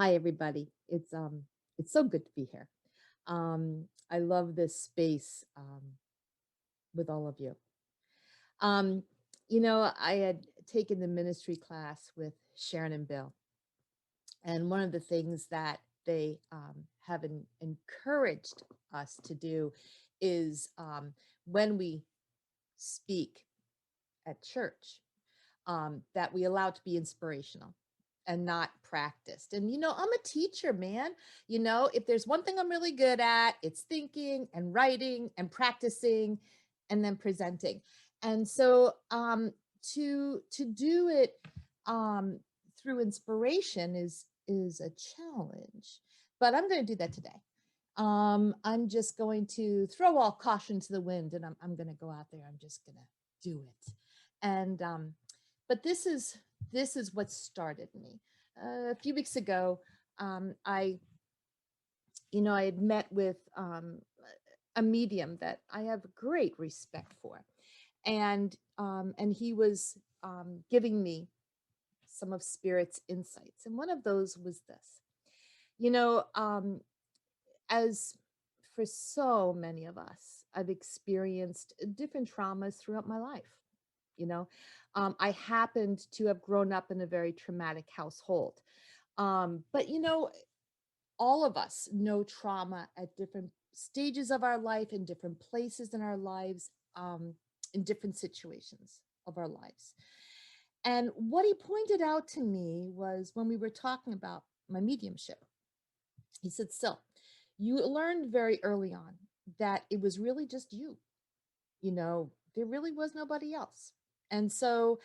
Hi, everybody. It's so good to be here. I love this space with all of you. Um, I had taken the ministry class with Sharon and Bill, and one of the things that they have encouraged us to do is when we speak at church, that we allow it to be inspirational and not practiced. And, I'm a teacher, man. If there's one thing I'm really good at, it's thinking and writing and practicing and then presenting. And so to do it um, through inspiration is a challenge, but I'm going to do that today. I'm just going to throw all caution to the wind, and I'm going to go out there. I'm just going to do it. And but this is what started me. A few weeks ago, I had met with a medium that I have great respect for, and he was giving me some of Spirit's insights, and one of those was this. You know, as for so many of us, I've experienced different traumas throughout my life. You know, I happened to have grown up in a very traumatic household. But all of us know trauma at different stages of our life, in different places in our lives, in different situations of our lives. And what he pointed out to me was when we were talking about my mediumship, he said, "So, you learned very early on that it was really just you. There really was nobody else. And so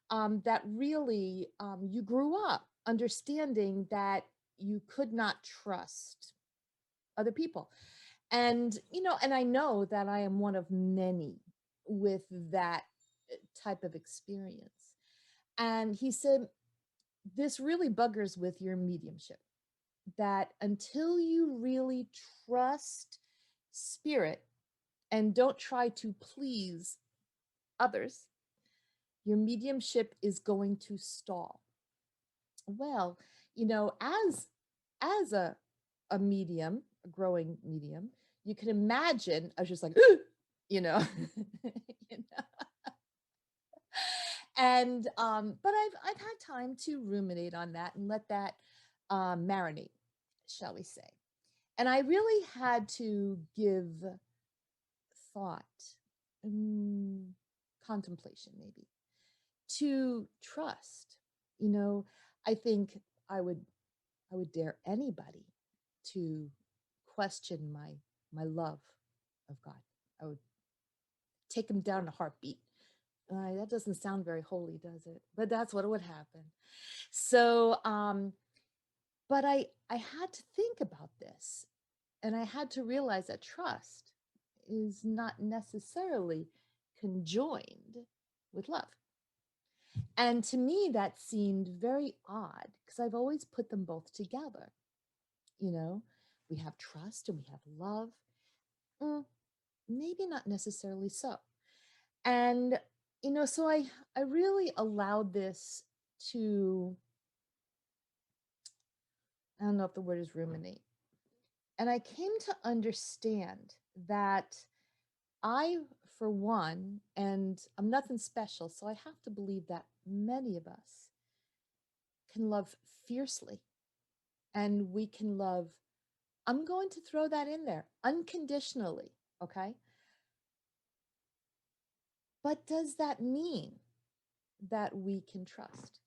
that really, you grew up understanding that you could not trust other people. And I know that I am one of many with that type of experience." And he said, "This really buggers with your mediumship, that until you really trust spirit and don't try to please others, your mediumship is going to stall." Well, as a medium, a growing medium, you can imagine I was just like, you know, you know. And but I've had time to ruminate on that and let that marinate, shall we say. And I really had to give thought, mm, contemplation maybe, to trust. You know, I think I would I would dare anybody to question my love of God. I would take him down in a heartbeat. That doesn't sound very holy, does it? But that's what would happen. So, but I had to think about this, and I had to realize that trust is not necessarily conjoined with love. And to me, that seemed very odd because I've always put them both together. You know, we have trust and we have love. Mm, maybe not necessarily so. And, so I really allowed this to, I don't know if the word is ruminate. And I came to understand that I, for one, and I'm nothing special, so I have to believe that many of us can love fiercely, and we can love, I'm going to throw that in there, unconditionally, okay? But does that mean that we can trust?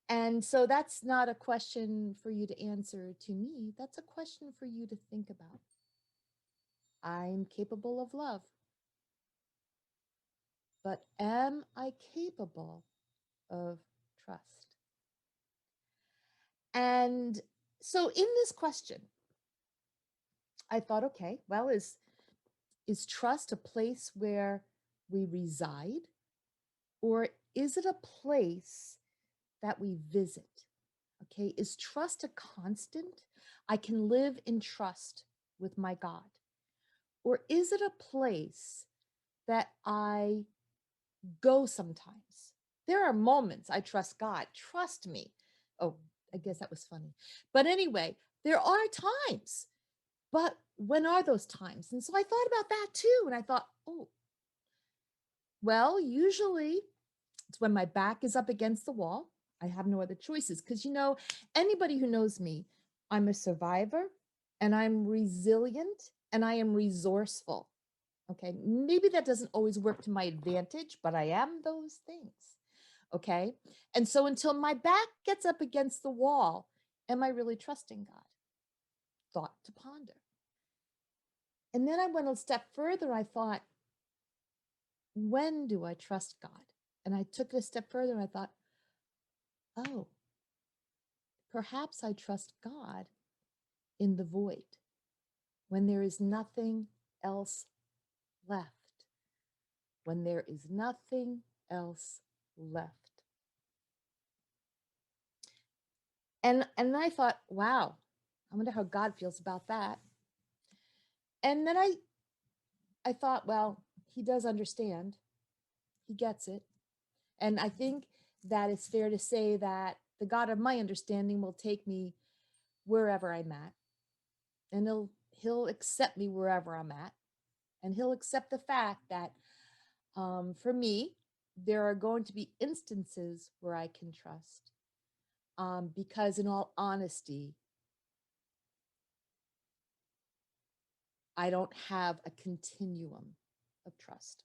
And so that's not a question for you to answer to me. That's a question for you to think about. I'm capable of love, but am I capable of trust? And so in this question, I thought, okay, well, is trust a place where we reside, or is it a place that we visit? Okay, is trust a constant? I can live in trust with my God. Or is it a place that I go sometimes? There are moments I trust God. Trust me. Oh, I guess that was funny. But anyway, there are times, but when are those times? And so I thought about that too. And I thought, oh, well, usually it's when my back is up against the wall. I have no other choices because, anybody who knows me, I'm a survivor and I'm resilient and I am resourceful. Okay. Maybe that doesn't always work to my advantage, but I am those things. Okay. And so until my back gets up against the wall, am I really trusting God? Thought to ponder. And then I went a step further. I thought, when do I trust God? And I took it a step further and I thought, oh, perhaps I trust God in the void when there is nothing else left. When there is nothing else left. And I thought, wow, I wonder how God feels about that. And then I thought, well, he does understand. He gets it. And I think that it's fair to say that the God of my understanding will take me wherever I'm at. And he'll accept me wherever I'm at. And he'll accept the fact that for me, there are going to be instances where I can trust. Because in all honesty, I don't have a continuum of trust.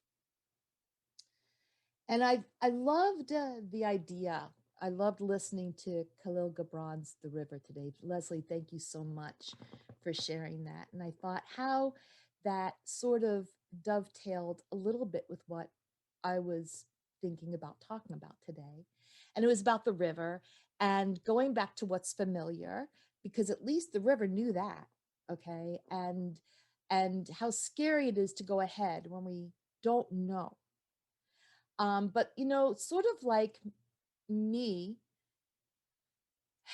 And I loved the idea. I loved listening to Khalil Gibran's The River today. Leslie, thank you so much for sharing that. And I thought how that sort of dovetailed a little bit with what I was thinking about talking about today. And it was about the river and going back to what's familiar, because at least the river knew that. Okay. And how scary it is to go ahead when we don't know. But sort of like me,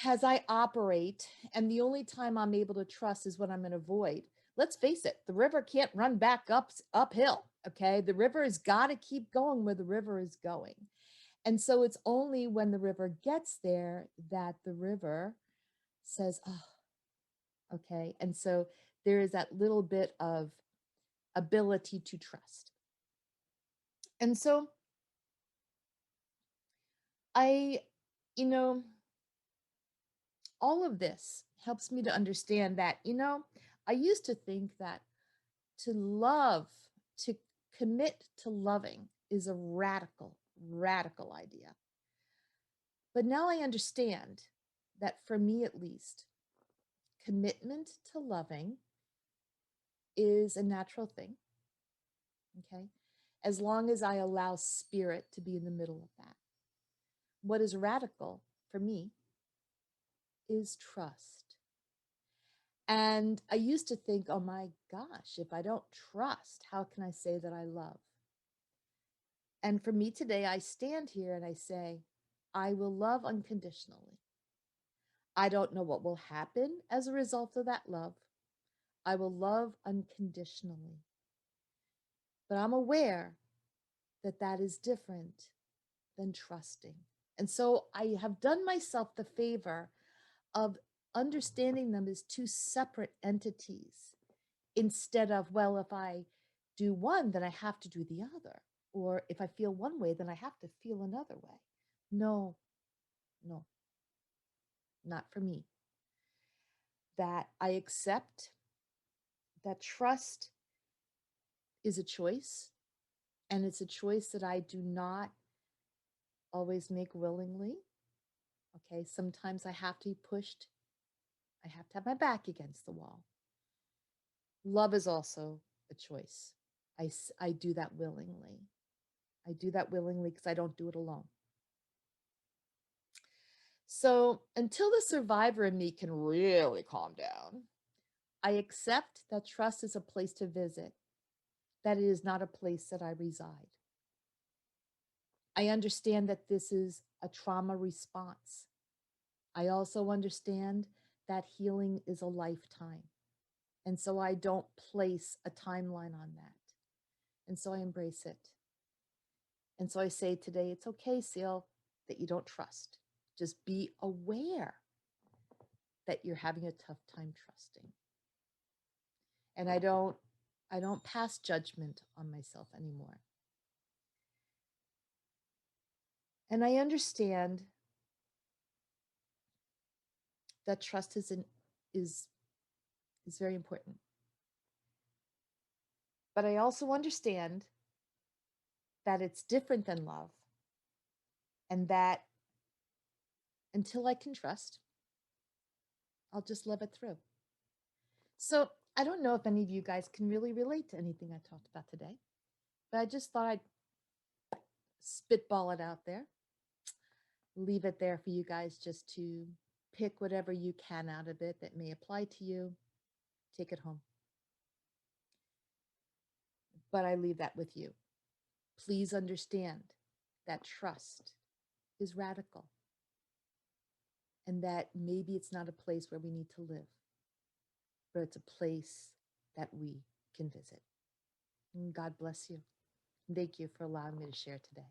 as I operate, and the only time I'm able to trust is when I'm in a void. Let's face it, the river can't run back uphill. Okay. The river has got to keep going where the river is going. And so it's only when the river gets there that the river says, oh, okay. And so there is that little bit of ability to trust. And so I, you know, all of this helps me to understand that, I used to think that to love, to commit to loving is a radical, radical idea. But now I understand that for me at least, commitment to loving is a natural thing. Okay. As long as I allow spirit to be in the middle of that. What is radical for me is trust. And I used to think, oh my gosh, if I don't trust, how can I say that I love? And for me today, I stand here and I say, I will love unconditionally. I don't know what will happen as a result of that love. I will love unconditionally. But I'm aware that that is different than trusting. And so I have done myself the favor of understanding them as two separate entities instead of, well, if I do one, then I have to do the other. Or if I feel one way, then I have to feel another way. No, no, not for me. That I accept that trust is a choice, and it's a choice that I do not always make willingly. Okay, sometimes I have to be pushed, I have to have my back against the wall. Love is also a choice. I do that willingly. I do that willingly because I don't do it alone. So until the survivor in me can really calm down, I accept that trust is a place to visit, that it is not a place that I reside. I understand that this is a trauma response. I also understand that healing is a lifetime. And so I don't place a timeline on that. And so I embrace it. And so I say today, it's okay, Seal, that you don't trust. Just be aware that you're having a tough time trusting. And I don't pass judgment on myself anymore. And I understand that trust is is very important. But I also understand that it's different than love, and that until I can trust, I'll just love it through. So I don't know if any of you guys can really relate to anything I talked about today, but I just thought I'd spitball it out there, leave it there for you guys just to pick whatever you can out of it that may apply to you, take it home. But I leave that with you. Please understand that trust is radical, and that maybe it's not a place where we need to live, but it's a place that we can visit. And God bless you. Thank you for allowing me to share today.